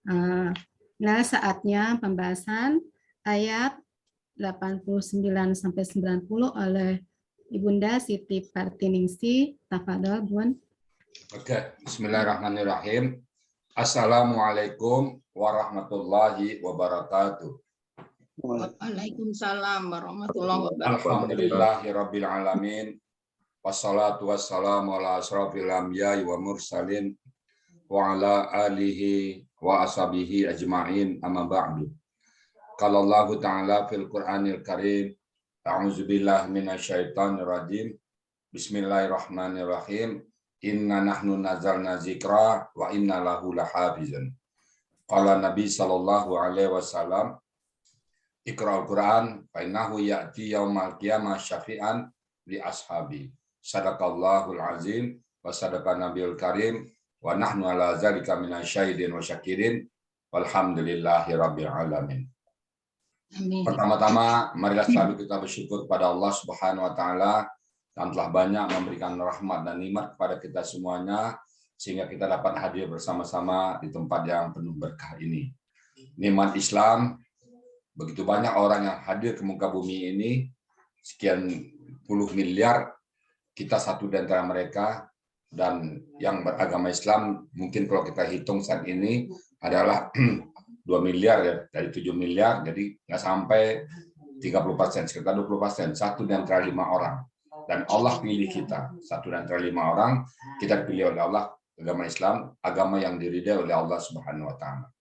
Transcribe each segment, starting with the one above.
Eh, Nah, saatnya pembahasan ayat 89 sampai 90 oleh Ibunda Siti Partiningsih. Tafadhol, Bun. Oke, bismillahirrahmanirrahim. Assalamualaikum warahmatullahi wabarakatuh. Waalaikumsalam warahmatullahi wabarakatuh. Alhamdulillahirabbil alamin. Wassalatu wassalamu ala asrofil anbiya'i wa mursalin wa ala alihi wa ashabihi ajma'in, amma ba'du. Qala Allah Ta'ala fil Qur'anil Karim, a'udzubillahi minasyaitonir rajim. Bismillahirrahmanirrahim. Inna nahnu nazzalna dzikra wa inna lahu lahafizun. Qala Nabi sallallahu alaihi wasallam, Iqra'ul Qur'an fa innahu ya'ti yaumal qiyamah syafi'an li ashabi. Sadaqallahul azim wa sadaqa nabiyul karim wa nahnu ala zalika minasyahidin wa syakirin walhamdulillahi rabbil alamin. Amin. Pertama-tama marilah selalu kita bersyukur kepada Allah Subhanahu wa taala yang telah banyak memberikan rahmat dan nikmat kepada kita semuanya sehingga kita dapat hadir bersama-sama di tempat yang penuh berkah ini. Nikmat Islam, begitu banyak orang yang hadir ke muka bumi ini, sekian puluh miliar, kita satu di antara mereka, dan yang beragama Islam mungkin kalau kita hitung saat ini adalah 2 miliar ya, dari 7 miliar, jadi nggak sampai 30%, sekitar 20%, satu di antara 5 orang. Dan Allah pilih kita, satu di antara 5 orang, kita dipilih oleh Allah, agama Islam, agama yang diridai oleh Allah Subhanahu wa taala.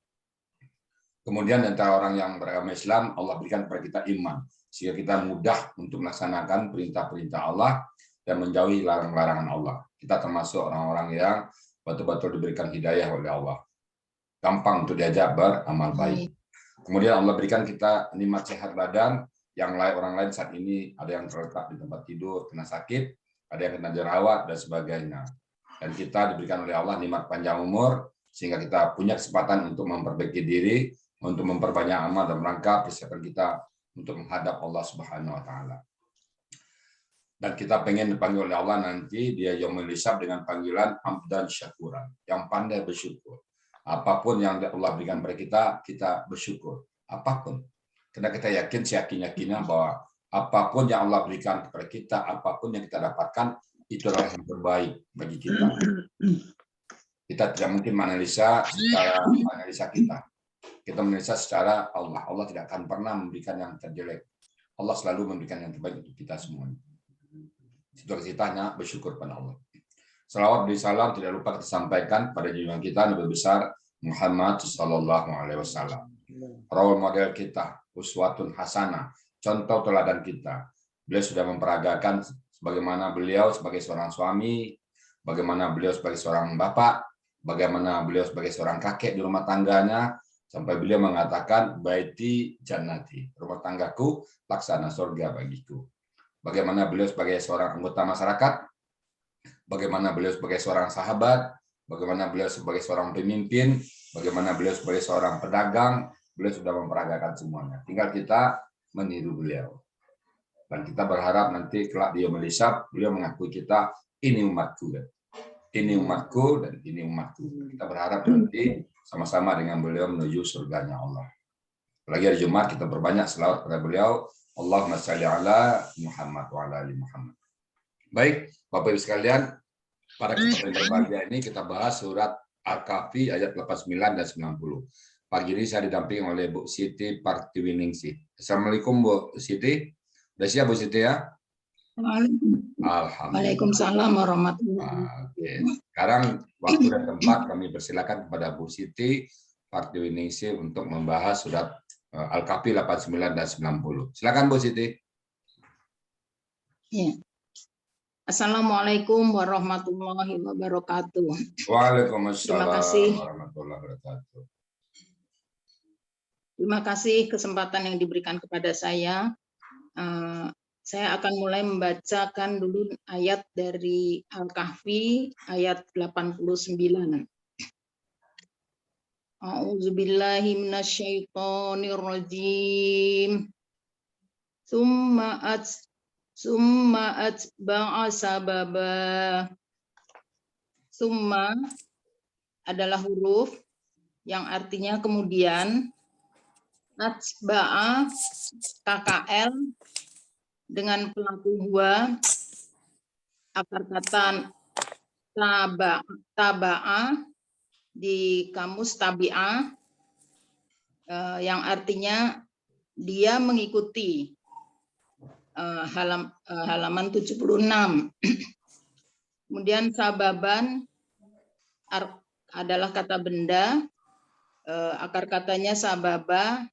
Kemudian di antara orang yang beragama Islam, Allah berikan kepada kita iman, sehingga kita mudah untuk melaksanakan perintah-perintah Allah dan menjauhi larangan-larangan Allah. Kita termasuk orang-orang yang betul-betul diberikan hidayah oleh Allah. Gampang untuk diajak beramal baik. Kemudian Allah berikan kita nikmat sehat badan, yang lain orang lain saat ini ada yang terletak di tempat tidur, kena sakit, ada yang kena jerawat, dan sebagainya. Dan kita diberikan oleh Allah nikmat panjang umur, sehingga kita punya kesempatan untuk memperbaiki diri, untuk memperbanyak amal dan rangka persiapan kita untuk menghadap Allah Subhanahu wa taala. Dan kita pengen dipanggil oleh Allah nanti dia yaumul hisab dengan panggilan hamdan syakuran, yang pandai bersyukur. Apapun yang Allah berikan kepada kita, kita bersyukur. Apapun. Karena kita yakin, seyakin-yakinnya bahwa apapun yang Allah berikan kepada kita, apapun yang kita dapatkan, itu adalah yang terbaik bagi kita. Kita tidak mungkin menganalisa secara analisa kita. Kita menganalisa secara Allah. Allah tidak akan pernah memberikan yang terjelek. Allah selalu memberikan yang terbaik untuk kita semuanya. Situasi kita hanya bersyukur pada Allah. Salawat dan salam tidak lupa kita sampaikan pada junjungan kita Nabi besar Muhammad sallallahu alaihi wasallam. Role model kita, uswatun hasanah, contoh teladan kita. Beliau sudah memperagakan bagaimana beliau sebagai seorang suami, bagaimana beliau sebagai seorang bapak, bagaimana beliau sebagai seorang kakek di rumah tangganya, sampai beliau mengatakan baiti jannati, rumah tanggaku laksana surga bagiku. Bagaimana beliau sebagai seorang anggota masyarakat, bagaimana beliau sebagai seorang sahabat, bagaimana beliau sebagai seorang pemimpin, bagaimana beliau sebagai seorang pedagang, beliau sudah memperagakan semuanya. Tinggal kita meniru beliau. Dan kita berharap nanti kelak dia melisap, beliau mengakui kita, ini umatku. Ini umatku dan ini umatku. Kita berharap nanti sama-sama dengan beliau menuju surganya Allah. Lagi hari Jumat kita berbanyak selawat kepada beliau. Allahumma shalli ala Muhammad wa ala ali Muhammad. Baik, Bapak Ibu sekalian, pada kesempatan berbahagia ini kita bahas surat Al-Kahfi ayat 89 dan 90. Pagi ini saya didampingi oleh Bu Siti Partiningsih. Assalamualaikum Bu Siti. Sudah siap Bu Siti ya? Alhamdulillah. Waalaikumsalam warahmatullahi wabarakatuh. Oke. Sekarang waktu dan tempat kami persilakan kepada Bu Siti Partiningsih untuk membahas surat Al-Kahfi 89 dan 90. Silakan Bu Siti. Ya. Assalamualaikum warahmatullahi wabarakatuh. Waalaikumsalam Terima kasih. warahmatullahi wabarakatuh. Terima kasih kesempatan yang diberikan kepada saya. Saya akan mulai membacakan dulu ayat dari Al-Kahfi ayat 89. A'udzubillahi minasyaitonirrajim. Summa atba'a sababa. Summa adalah huruf, yang artinya kemudian atba'a KKL dengan pelaku huwa, akar kata taba'a di kamus tabi'ah yang artinya dia mengikuti halaman 76. Kemudian sababan adalah kata benda, akar katanya sababa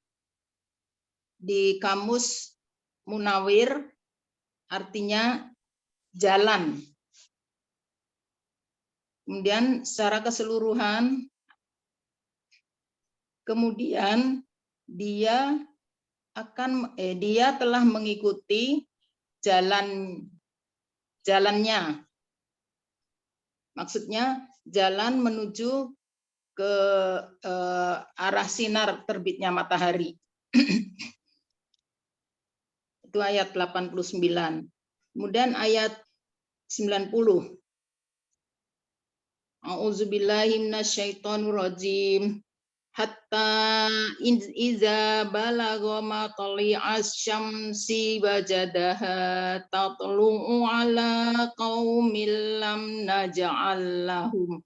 di kamus Munawir artinya jalan. Kemudian secara keseluruhan, kemudian dia telah mengikuti jalannya. Maksudnya jalan menuju ke arah sinar terbitnya matahari. Itu ayat 89. Kemudian ayat 90. A'udzubillahi minasyaitonirrajim. Hatta iza balagha matli'as syamsi wajadaha tatlu'u ala qaumil lam naj'al lahum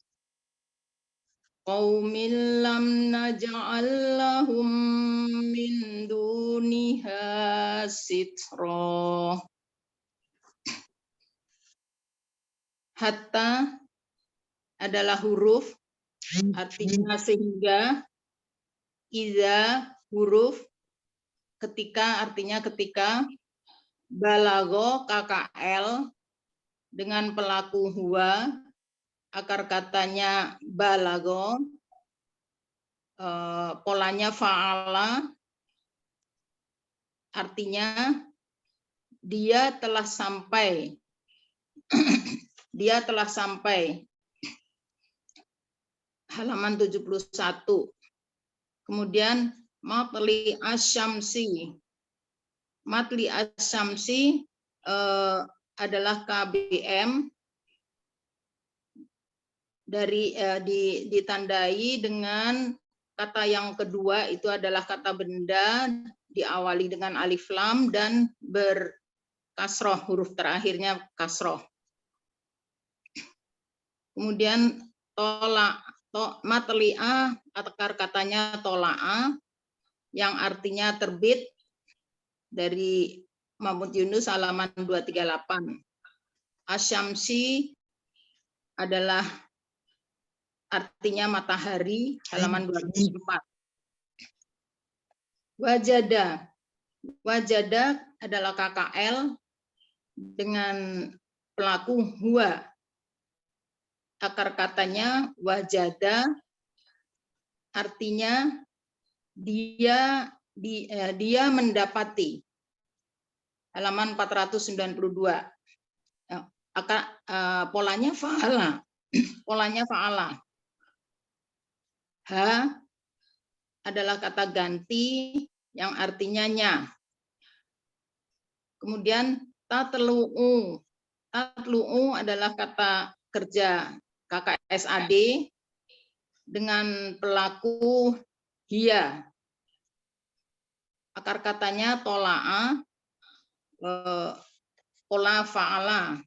min duniha sitra. Hatta adalah huruf, artinya sehingga. Iza huruf, ketika artinya ketika. Balago KKL dengan pelaku huwa, akar katanya balago, polanya fa'ala, artinya dia telah sampai. Dia telah sampai. Halaman 71. Kemudian matli asyamsi. Matli asyamsi adalah KBM dari ditandai dengan kata yang kedua, itu adalah kata benda, diawali dengan alif lam dan berkasroh, huruf terakhirnya kasroh. Kemudian matli'ah, akar katanya tola'a, yang artinya terbit, dari Mahmud Yunus halaman 238. Asyamsi adalah artinya matahari, halaman 204. Wajada adalah KKL dengan pelaku huwa. Akar katanya wajada, artinya dia mendapati. Halaman 492. Polanya fa'ala. Polanya fa'ala. Ha adalah kata ganti yang artinya nya. Kemudian tatlu'u. Tatlu'u adalah kata kerja KKSAD dengan pelaku hia. Akar katanya tola'a, pola fa'ala.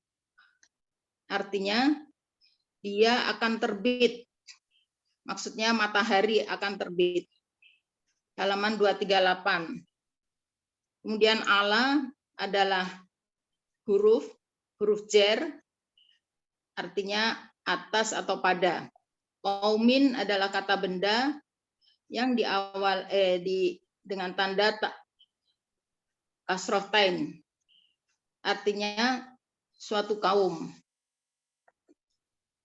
Artinya dia akan terbit. Maksudnya matahari akan terbit. Halaman 238. Kemudian ala adalah huruf jar, artinya atas atau pada. Qaumin adalah kata benda yang dengan tanda kasrohtain, artinya suatu kaum.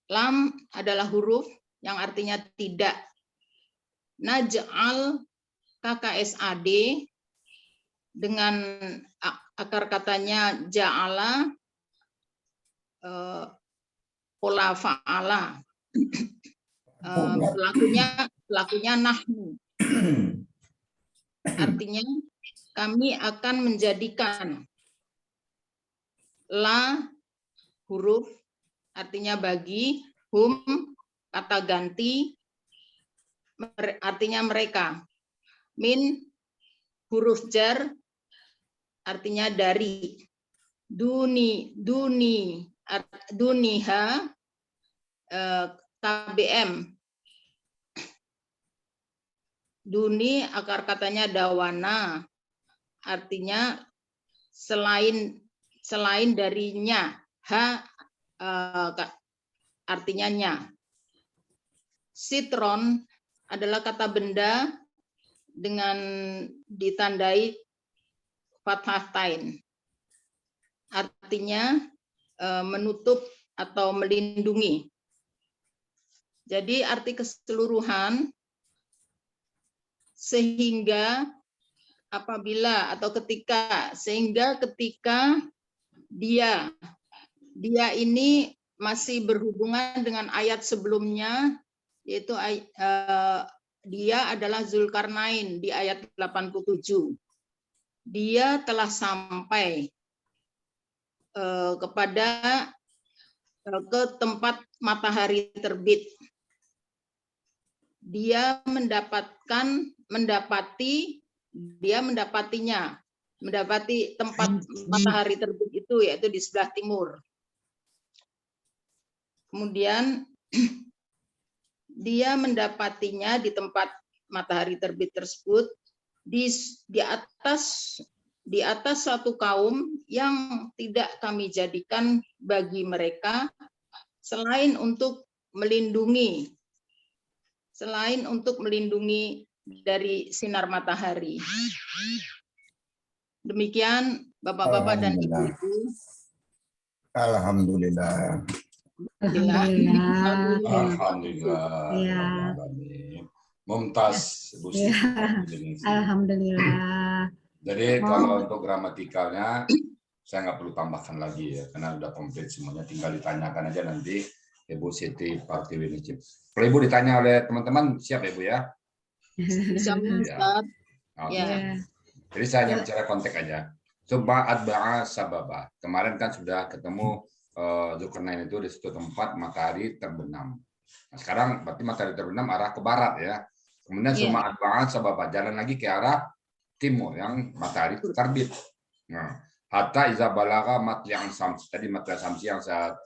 Lam adalah huruf yang artinya tidak. Naj'al KKSAD dengan akar katanya ja'ala, pola fa'ala. Pelakunya nahnu. Artinya kami akan menjadikan. La huruf artinya bagi, hum kata ganti, artinya mereka. Min huruf jar artinya dari. Duniha KBM. Duni akar katanya dawana, artinya selain darinya. Artinya nya. Sitron adalah kata benda dengan ditandai fathah tain. Artinya menutup atau melindungi. Jadi arti keseluruhan sehingga ketika dia ini masih berhubungan dengan ayat sebelumnya, yaitu dia adalah Zulkarnain di ayat 87. Dia telah sampai ke tempat matahari terbit. Dia mendapati tempat matahari terbit itu, yaitu di sebelah timur. Kemudian dia mendapatinya di tempat matahari terbit tersebut di atas suatu kaum yang tidak kami jadikan bagi mereka selain untuk melindungi dari sinar matahari. Demikian Bapak-bapak dan Ibu-ibu. Alhamdulillah. Alhamdulillah. Mumtaz, Bu Siti. Alhamdulillah. Jadi kalau untuk gramatikalnya saya nggak perlu tambahkan lagi ya, karena udah komplit semuanya. Tinggal ditanyakan aja nanti Ibu Siti Partiwinicip. Kalau Ibu ditanya oleh teman-teman, siap ya, Bu ya? Bisa Ustaz. Ya. Jadi saya hanya bicara konteks aja. Coba adba'a sababa. Kemarin kan sudah ketemu Zulkarnain itu di situ tempat matahari terbenam. Nah, sekarang berarti matahari terbenam arah ke barat ya. Kemudian cuma adba'a sababa, jalan lagi ke arah timur yang matahari terbit. Nah, hatta iza balaga matli'an samsi. Tadi matli'an samsi yang saya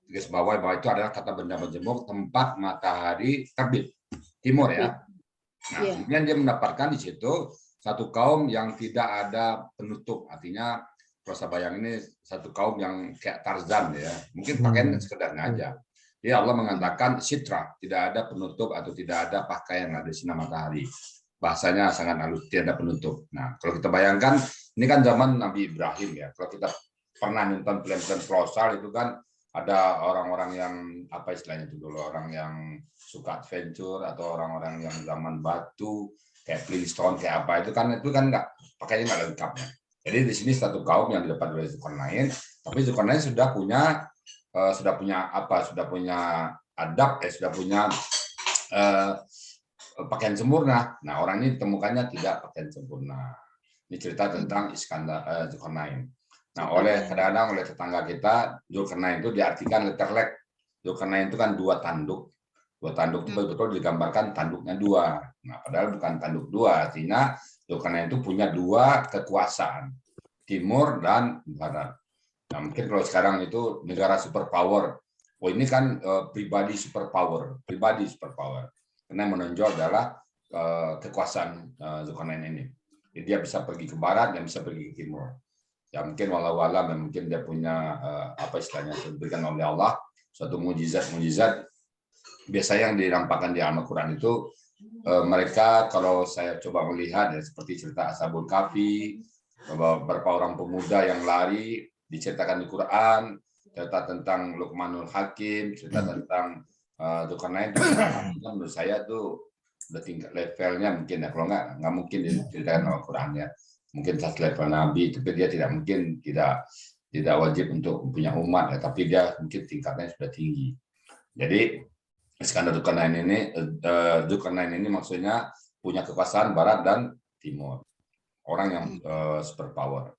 garis bawah bahwa itu adalah kata benda menjemur tempat matahari terbit timur ya. Nah, kemudian dia mendapatkan di situ satu kaum yang tidak ada penutup, artinya kalau saya bayang ini satu kaum yang kayak Tarzan ya, mungkin pakaian sekedarnya aja. Jadi Allah mengatakan sitra, tidak ada penutup atau tidak ada pakaian ada sinar matahari. Bahasanya sangat halus, tidak ada penutup. Nah, kalau kita bayangkan ini kan zaman Nabi Ibrahim ya. Kalau kita pernah nonton film-film kolosal itu kan ada orang-orang yang apa istilahnya itu dulu, orang yang suka adventure atau orang-orang yang zaman batu kayak Flintstone kayak apa itu kan nggak pakainya nggak lengkapnya. Jadi di sini satu kaum yang didapat oleh Zulkarnain, tapi Zulkarnain sudah punya adab, sudah punya pakaian sempurna. Nah, orang ini ditemukannya tidak pakaian sempurna. Ini cerita tentang Zulkarnain. Nah, kadang-kadang oleh tetangga kita, Zulkarnain itu diartikan letterlek. Zulkarnain itu kan dua tanduk. Dua tanduk itu betul-betul digambarkan tanduknya dua. Nah, padahal bukan tanduk dua, artinya Zulkarnain itu punya dua kekuasaan, timur dan barat. Nah, mungkin kalau sekarang itu negara superpower. Oh, ini kan pribadi superpower. Karena yang menonjol adalah kekuasaan Zulkarnain ini. Jadi dia bisa pergi ke barat dan bisa pergi ke timur. Ya mungkin walau-walau mungkin dia punya apa istilahnya diberikan oleh Allah suatu mujizat. Biasanya yang dinampakkan di Al-Quran itu mereka kalau saya coba melihat ya seperti cerita Ashabul Kahfi, beberapa orang pemuda yang lari diceritakan di Quran, cerita tentang Luqmanul Hakim, cerita tentang Zulkarnain. Menurut saya tuh udah tingkat levelnya mungkin ya, kalau nggak mungkin diceritakan Al-Quran ya. Mungkin satu level Nabi, tapi dia tidak mungkin tidak wajib untuk punya umat ya, tapi dia mungkin tingkatnya sudah tinggi. Jadi Iskandar Zulkarnain ini maksudnya punya kekuasaan barat dan timur. Orang yang superpower.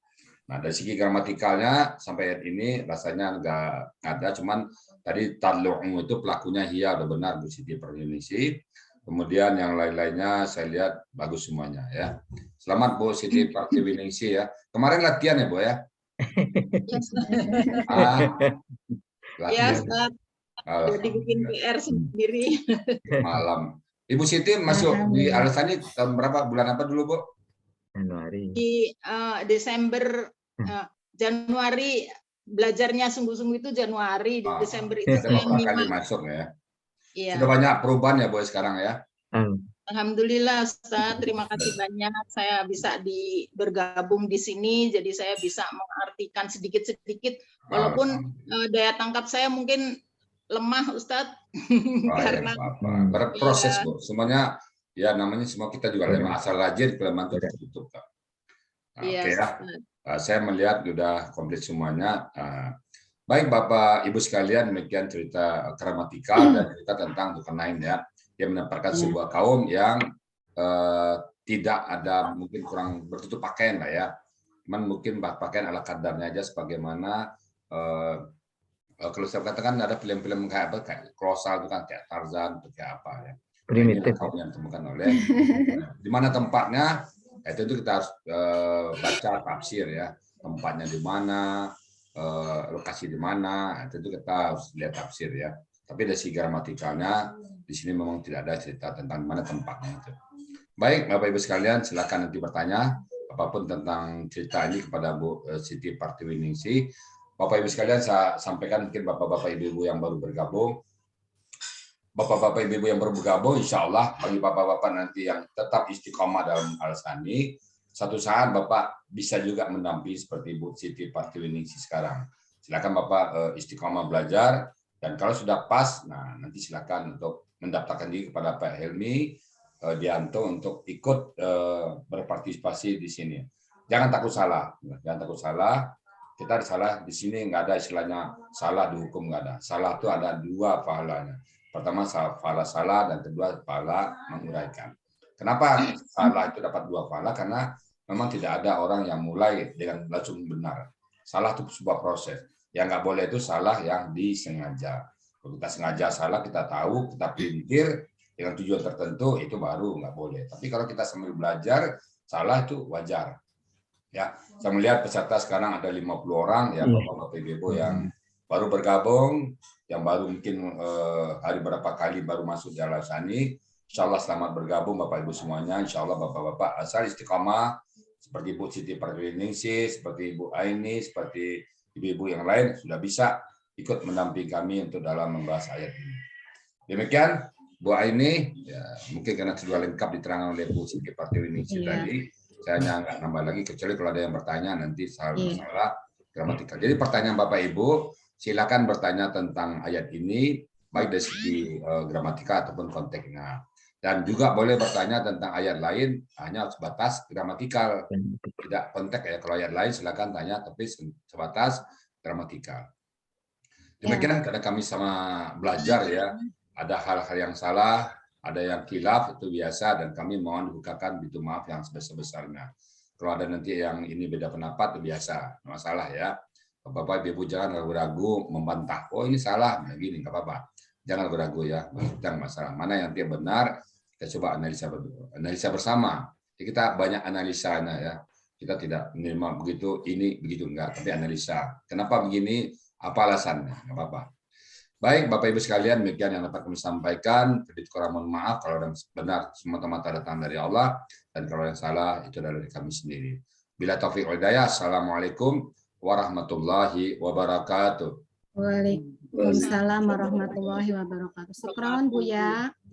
Nah, dari segi gramatikalnya sampai ayat ini rasanya nggak ada, cuman tadi tadlu'u itu pelakunya hiya udah benar Bu Siti Perlinisi. Kemudian yang lain-lainnya saya lihat bagus semuanya ya. Selamat Bu Siti Partiwiningsi ya. Kemarin latihan ya Bu ya? Ya, Latihan. Ustaz. Udah dibikin PR sendiri. Malam. Ibu Siti masuk di Al-Sani tahun berapa? Bulan apa dulu Bu? Januari. Di Desember, Januari, belajarnya sungguh-sungguh itu Januari, Desember itu Sudah saya beberapa kali nyimak. masuk ya. Iya. Sudah banyak perubahan ya Bu sekarang ya. Alhamdulillah Ustaz, terima kasih banyak saya bisa bergabung di sini, jadi saya bisa mengartikan sedikit-sedikit, walaupun daya tangkap saya mungkin lemah Ustaz. Karena berproses Bu. Semuanya ya namanya semua kita juga lemah, asal rajin kelemahan itu tertutup. Oke ya. Saya melihat sudah komplit semuanya. Baik Bapak Ibu sekalian, demikian cerita gramatikal dan cerita tentang Dzulkarnain ya. Dia menampakkan sebuah kaum yang tidak ada, mungkin kurang bertutup pakaian lah ya. Cuman mungkin pakaian ala kadarnya aja, sebagaimana kalau saya katakan ada film-film kayak apa, kayak kolosal itu kan, kayak Tarzan atau kayak apa ya. Primitif. Kaum yang ditemukan oleh di mana tempatnya, itu kita harus baca tafsir ya. Tempatnya di mana, lokasi di mana, itu kita harus lihat tafsir ya. Tapi dari segi gramatikalnya di sini memang tidak ada cerita tentang mana tempatnya itu. Baik, Bapak Ibu sekalian, silakan nanti bertanya apapun tentang cerita ini kepada Bu Siti Partiwiningsi. Bapak Ibu sekalian, saya sampaikan mungkin Bapak-bapak Ibu-ibu yang baru bergabung. Bapak-bapak Ibu-ibu yang baru bergabung, insya Allah bagi Bapak-bapak nanti yang tetap istiqomah dalam Al-Sani, satu saat Bapak bisa juga mendampingi seperti Bu Siti Partiwiningsi sekarang. Silakan Bapak istiqomah belajar. Dan kalau sudah pas, nah nanti silakan untuk mendaftarkan diri kepada Pak Helmi Dianto untuk ikut berpartisipasi di sini. Jangan takut salah, jangan takut salah. Kita salah di sini nggak ada istilahnya salah dihukum, nggak ada. Salah itu ada dua pahalanya. Pertama pahala salah dan kedua pahala menguraikan. Kenapa salah itu dapat dua pahala? Karena memang tidak ada orang yang mulai dengan langsung benar. Salah itu sebuah proses. Yang nggak boleh itu salah yang disengaja. Kalau kita sengaja salah, kita tahu, kita pikir dengan tujuan tertentu, itu baru nggak boleh. Tapi kalau kita sambil belajar, salah itu wajar. Ya, saya melihat peserta sekarang ada 50 orang, ya Bapak-bapak Ibu yang baru bergabung, yang baru mungkin hari berapa kali baru masuk di Al-Sani. Insya Allah selamat bergabung Bapak Ibu semuanya. Insya Allah Bapak-bapak asal istiqamah, seperti Bu Siti Partiwiningsi, seperti Ibu Aini, seperti ibu-ibu yang lain sudah bisa ikut mendampingi kami untuk dalam membahas ayat ini. Demikian Bu Aini, ya, mungkin karena sudah lengkap diterangkan oleh Bu Siti Partiwiningsi tadi, saya hanya nggak nambah lagi, kecuali kalau ada yang bertanya nanti salah gramatikal. Jadi pertanyaan Bapak Ibu, silakan bertanya tentang ayat ini, baik dari segi gramatikal ataupun konteksnya. Dan juga boleh bertanya tentang ayat lain, hanya sebatas gramatikal, tidak konteks ya. Kalau ayat lain silakan tanya, tapi sebatas gramatikal. Demikian karena kami sama belajar ya, ada hal-hal yang salah, ada yang khilaf, itu biasa, dan kami mohon dibukakan pintu maaf yang sebesar-besarnya. Kalau ada nanti yang ini beda pendapat, itu biasa, masalah ya. Bapak Ibu jangan ragu-ragu membantah, oh ini salah, nah gini, nggak apa-apa. Jangan ragu-ragu ya, jangan masalah. Mana yang benar, kita coba analisa bersama. Jadi kita banyak analisanya ya. Kita tidak menerima begitu, ini begitu enggak, tapi analisa. Kenapa begini? Apa alasannya? Nggak apa-apa. Baik, Bapak Ibu sekalian, demikian yang dapat kami sampaikan. Mohon maaf kalau yang benar semata-mata datang dari Allah, dan kalau yang salah itu dari kami sendiri. Bila taufiq wal hidayah, assalamualaikum warahmatullahi wabarakatuh. Waalaikumsalam warahmatullahi wabarakatuh. Syukron Bu ya.